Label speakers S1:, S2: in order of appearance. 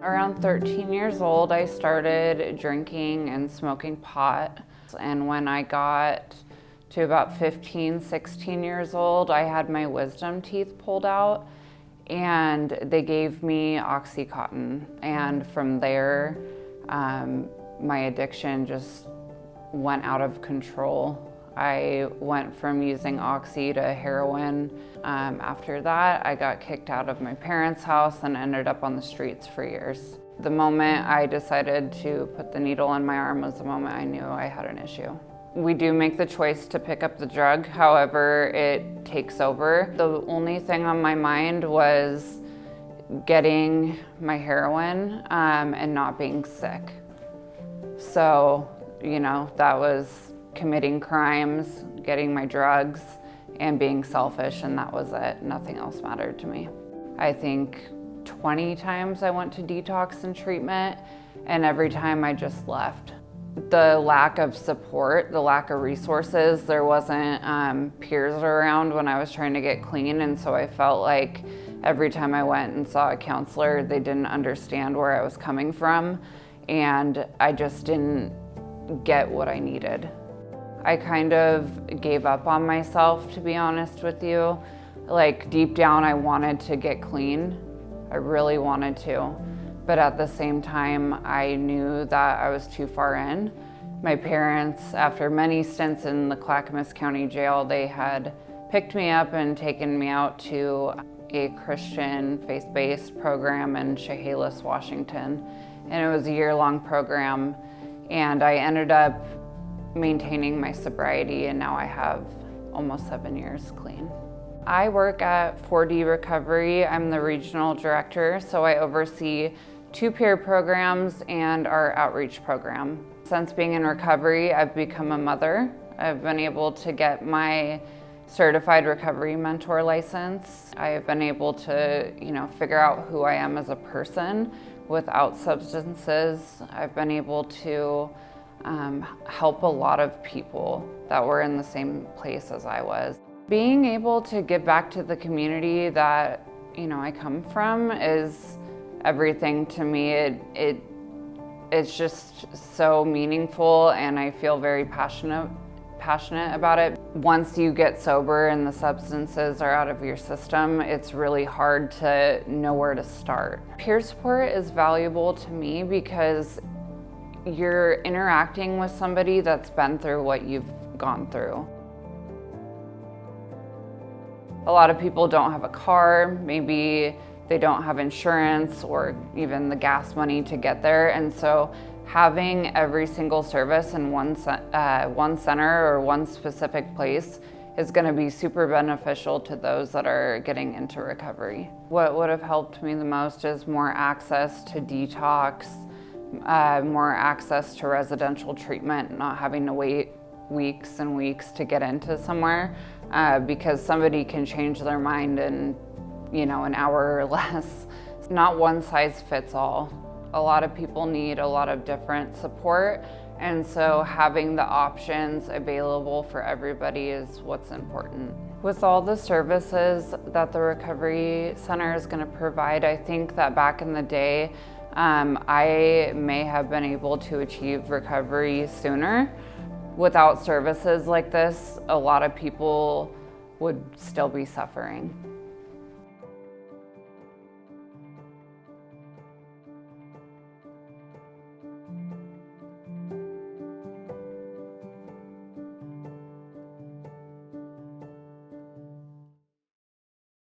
S1: Around 13 years old, I started drinking and smoking pot. And when I got to about 15, 16 years old, I had my wisdom teeth pulled out and they gave me Oxycontin. And from there, my addiction just went out of control. I went from using Oxy to heroin. After that, I got kicked out of my parents' house and ended up on the streets for years. The moment I decided to put the needle in my arm was the moment I knew I had an issue. We do make the choice to pick up the drug, however, it takes over. The only thing on my mind was getting my heroin and not being sick. So, that was committing crimes, getting my drugs, and being selfish, and that was it. Nothing else mattered to me. I think 20 times I went to detox and treatment, and every time I just left. The lack of support, the lack of resources, there wasn't peers around when I was trying to get clean, and so I felt like every time I went and saw a counselor, they didn't understand where I was coming from, and I just didn't get what I needed. I kind of gave up on myself, to be honest with you. Like, deep down, I wanted to get clean. I really wanted to. But at the same time, I knew that I was too far in. My parents, after many stints in the Clackamas County Jail, they had picked me up and taken me out to a Christian faith-based program in Chehalis, Washington. And it was a year-long program. And I ended up maintaining my sobriety, and now I have almost 7 years clean. I work at 4D Recovery. I'm the regional director, so I oversee 2 peer programs and our outreach program. Since being in recovery, I've become a mother. I've been able to get my certified recovery mentor license. I have been able to, figure out who I am as a person without substances. I've been able to help a lot of people that were in the same place as I was. Being able to give back to the community that I come from is everything to me. It's just so meaningful, and I feel very passionate about it. Once you get sober and the substances are out of your system, it's really hard to know where to start. Peer support is valuable to me because you're interacting with somebody that's been through what you've gone through. A lot of people don't have a car, maybe they don't have insurance or even the gas money to get there, and so having every single service in one center or one specific place is going to be super beneficial to those that are getting into recovery. What would have helped me the most is more access to detox, more access to residential treatment, not having to wait weeks and weeks to get into somewhere, because somebody can change their mind in an hour or less. Not one size fits all. A lot of people need a lot of different support, and so having the options available for everybody is what's important. With all the services that the Recovery Center is going to provide, I think that back in the day, I may have been able to achieve recovery sooner. Without services like this, a lot of people would still be suffering.